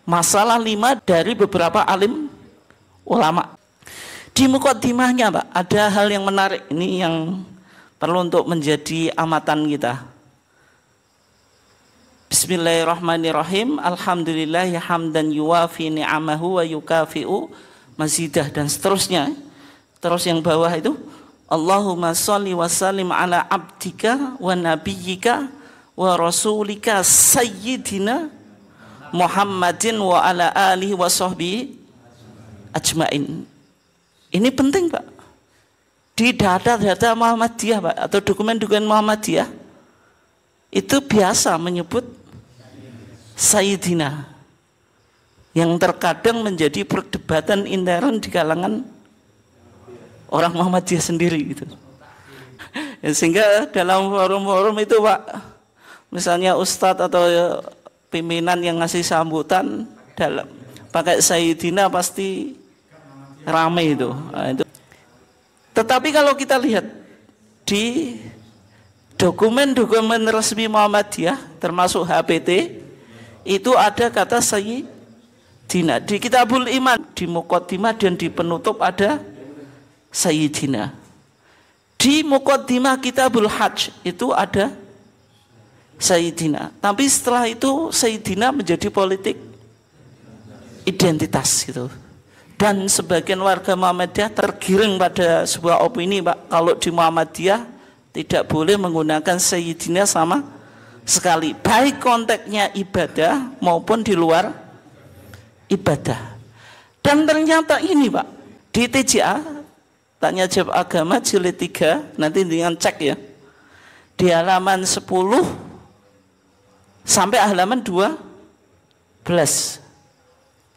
Masalah 5 dari beberapa alim ulama. Di muqaddimahnya Pak, ada hal yang menarik ini yang perlu untuk menjadi amatan kita. Bismillahirrahmanirrahim. Alhamdulillahi hamdan yuwafi ni'amahu wa yukafi'u mazidah, dan seterusnya. Terus yang bawah itu, Allahumma sholli wa sallim ala abdika wa nabiyyika wa rasulika sayyidina Muhammadin wa ala alihi wa sahbihi ajmain. Ini penting Pak. Di data-data Muhammadiyah Pak, atau dokumen-dokumen Muhammadiyah itu biasa menyebut Sayyidina, yang terkadang menjadi perdebatan intern di kalangan orang Muhammadiyah sendiri gitu. Sehingga dalam forum-forum itu Pak, misalnya ustadz atau pimpinan yang ngasih sambutan dalam pakai Sayyidina pasti ramai itu. Nah, itu. Tetapi kalau kita lihat di dokumen-dokumen resmi Muhammadiyah termasuk HPT itu ada kata Sayyidina. Di Kitabul Iman, di Muqaddimah dan di penutup ada Sayyidina. Di Muqaddimah Kitabul Hajj itu ada Sayyidina. Tapi setelah itu Sayyidina menjadi politik identitas gitu. Dan sebagian warga Muhammadiyah tergiring pada sebuah opini Pak, kalau di Muhammadiyah tidak boleh menggunakan Sayyidina sama sekali, baik konteksnya ibadah maupun di luar ibadah. Dan ternyata ini Pak, di TJA Tanya Jawab Agama jilid 3, nanti dengan cek ya, di halaman 10 sampai halaman 12.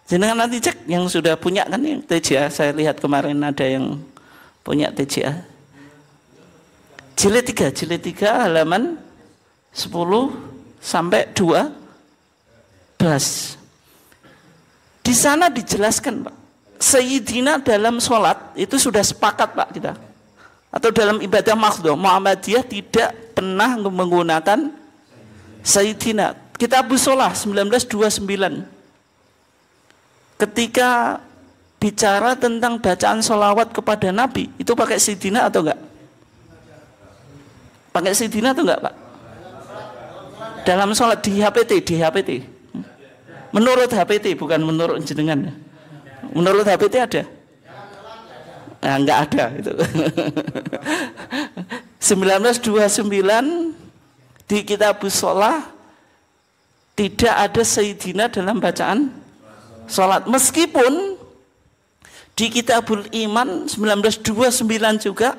Jenengan nanti cek yang sudah punya kan yang TJA, saya lihat kemarin ada yang punya TJA. Jilid 3 halaman 10 sampai 12. Di sana dijelaskan Pak, Sayyidina dalam sholat itu sudah sepakat Pak kita. Atau dalam ibadah makhdoh, Muhammadiyah tidak pernah menggunakan Sayyidina. Kitabus Shalah 1929. Ketika bicara tentang bacaan sholawat kepada Nabi, itu pakai Sayyidina atau enggak? Pakai Sayyidina atau enggak Pak? Dalam sholat di HPT. Menurut HPT, bukan menurut jenengan. Menurut HPT ada? Nah, enggak ada itu. 1929 di Kitabus Shalah tidak ada Sayyidina dalam bacaan sholat. Meskipun di Kitabul Iman 1929 juga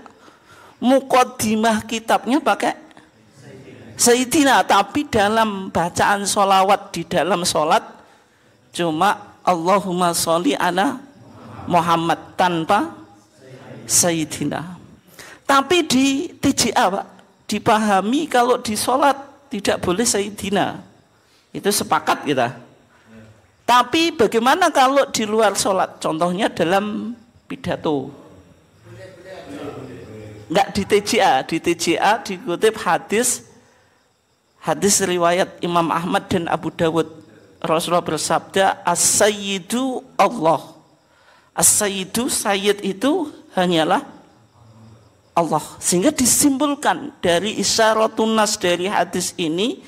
muqaddimah kitabnya pakai Sayyidina, tapi dalam bacaan sholawat di dalam sholat cuma Allahumma sholli ala Muhammad tanpa Sayyidina. Tapi di TJA Pak, dipahami kalau di sholat tidak boleh Sayyidina. Itu sepakat kita. Tapi bagaimana kalau di luar sholat? Contohnya dalam pidato. Enggak di TJA dikutip hadis riwayat Imam Ahmad dan Abu Dawud. Rasulullah bersabda, As-Sayyidu Allah. As-Sayyidu, Sayyid itu hanyalah Allah. Sehingga disimpulkan dari isyaratun nas dari hadis ini,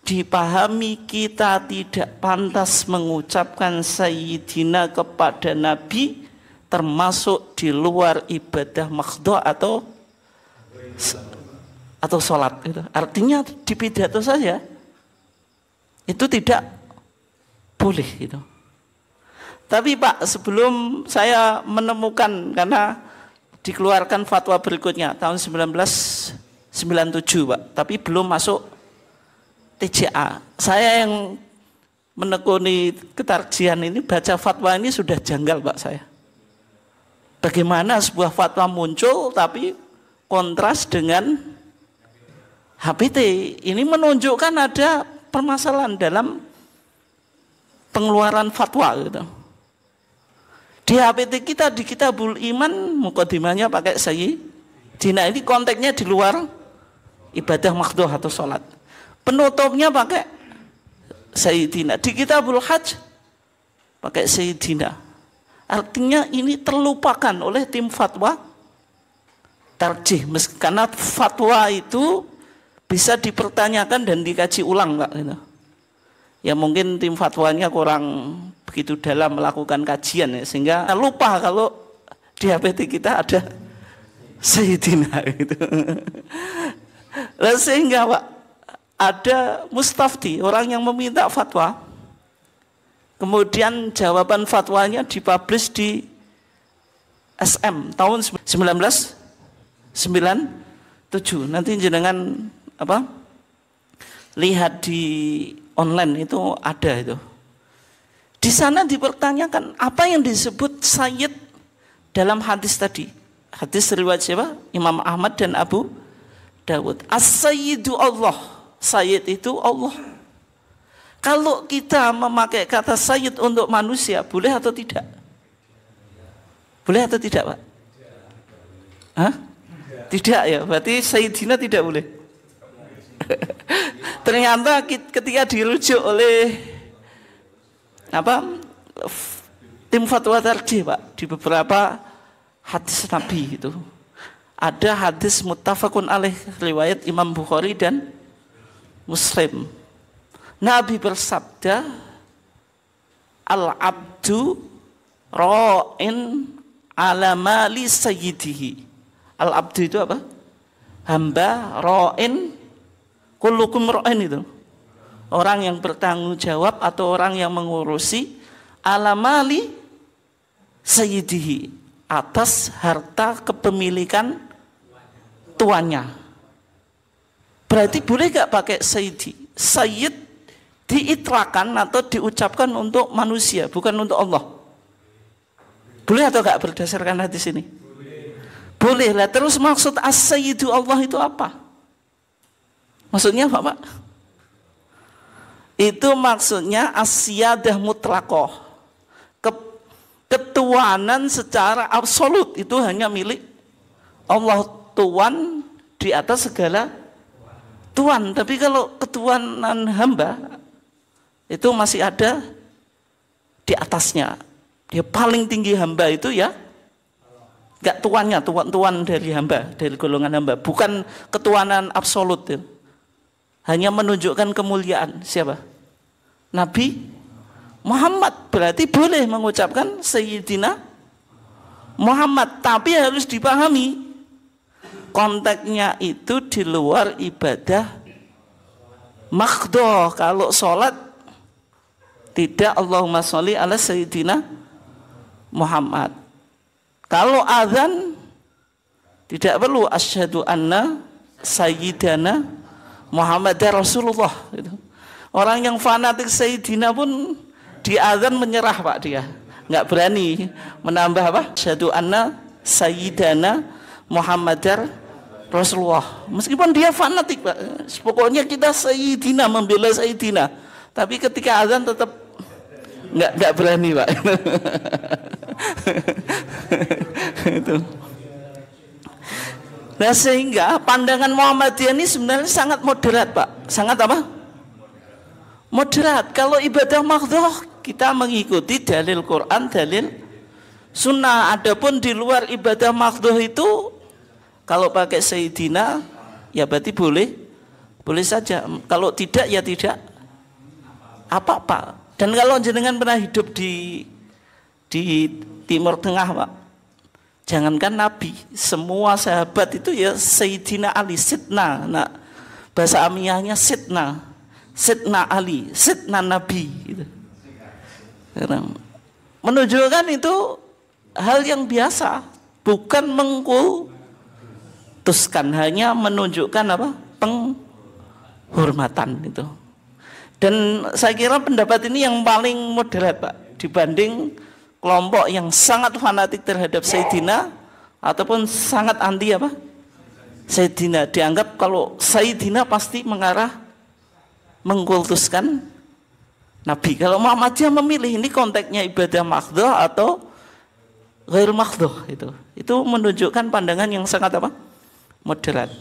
dipahami kita tidak pantas mengucapkan Sayyidina kepada Nabi, termasuk di luar ibadah makhdoh atau sholat. Artinya di pidato saja itu tidak boleh gitu. Tapi Pak, sebelum saya menemukan, karena dikeluarkan fatwa berikutnya tahun 1997 Pak, tapi belum masuk TJA. Saya yang menekuni ketarjihan ini, baca fatwa ini sudah janggal Pak saya. Bagaimana sebuah fatwa muncul tapi kontras dengan HPT. Ini menunjukkan ada permasalahan dalam pengeluaran fatwa gitu. Di HPT kita, di Kitabul Iman, muqaddimahnya pakai Sayyidina. Ini konteksnya di luar ibadah makhdoh atau sholat. Penutupnya pakai Sayyidina. Di Kitabul Hajj pakai Sayyidina. Artinya ini terlupakan oleh tim fatwa tarjih, karena fatwa itu bisa dipertanyakan dan dikaji ulang, Pak. Ya mungkin tim fatwanya kurang begitu dalam melakukan kajian, ya, sehingga lupa kalau di HPT kita ada Sayyidina gitu. Sehingga Pak, ada mustafti, orang yang meminta fatwa, kemudian jawaban fatwanya dipublish di SM tahun 1997. Nanti jenengan lihat di online itu ada itu. Di sana dipertanyakan apa yang disebut sayyid dalam hadis tadi. Hadis riwayat siapa? Imam Ahmad dan Abu Dawud. As-sayyidu Allah. Sayyid itu Allah. Kalau kita memakai kata sayyid untuk manusia, boleh atau tidak? Boleh atau tidak, Pak? Hah? Tidak ya, berarti Sayyidina tidak boleh. Ternyata ketika dirujuk oleh tim fatwa tarjih, Pak, di beberapa hadis Nabi itu ada hadis muttafaqun alaih riwayat Imam Bukhari dan Muslim. Nabi bersabda, al-abdu ra'in ala mali sayyidihi. Al-abdu itu apa? Hamba, ra'in, kullukum ra'in itu. Orang yang bertanggung jawab atau orang yang mengurusi ala mali sayyidihi, atas harta kepemilikan tuannya. Berarti boleh gak pakai sayyidi? Sayyid diitrakan atau diucapkan untuk manusia, bukan untuk Allah. Boleh atau gak berdasarkan hadis ini? Boleh lah. Terus maksud as-sayyidu Allah itu apa? Maksudnya apa, Pak? Itu maksudnya as-siyadah mutlaqah. Ketuanan secara absolut itu hanya milik Allah, Tuhan di atas segala Tuhan. Tapi kalau ketuanan hamba itu masih ada di atasnya. Dia paling tinggi hamba itu ya enggak tuannya, tuan dari hamba, dari golongan hamba, bukan ketuanan absolut ya. Hanya menunjukkan kemuliaan siapa? Nabi Muhammad. Berarti boleh mengucapkan Sayyidina Muhammad, tapi harus dipahami konteksnya itu di luar ibadah makhdoh. Kalau sholat tidak Allahumma sholli ala Sayyidina Muhammad. Kalau azan tidak perlu asyhadu anna sayyidana Muhammad Rasulullah. Orang yang fanatik Sayyidina pun di azan menyerah, Pak, dia nggak berani menambah apa? Asyhadu anna sayyidana Muhammad Rasulullah. Meskipun dia fanatik, Pak. Pokoknya kita Sayyidina, membela Sayyidina. Tapi ketika azan tetap nggak berani, Pak. Itu. Nah, sehingga pandangan Muhammadiyah ini sebenarnya sangat moderat, Pak. Sangat apa? Moderat. Kalau ibadah mahdhah kita mengikuti dalil Quran, dalil sunnah. Adapun di luar ibadah mahdhah itu kalau pakai Sayyidina ya berarti boleh saja. Kalau tidak ya tidak apa-apa. Dan kalau jenengan pernah hidup di Timur Tengah, Pak, jangankan Nabi, semua sahabat itu ya Sayyidina Ali, Sidna. Nah, bahasa Amiyahnya Sidna Ali, Sidna Nabi gitu. Menunjukkan itu hal yang biasa, bukan mengkultuskan, hanya menunjukkan apa? Penghormatan itu. Dan saya kira pendapat ini yang paling moderat, Pak, dibanding kelompok yang sangat fanatik terhadap Sayyidina ataupun sangat anti apa? Sayyidina. Dianggap kalau Sayyidina pasti mengarah mengkultuskan Nabi. Kalau Muhammadiyah memilih ini konteksnya ibadah mahdhah atau ghair mahdhah itu menunjukkan pandangan yang sangat apa? Moderat.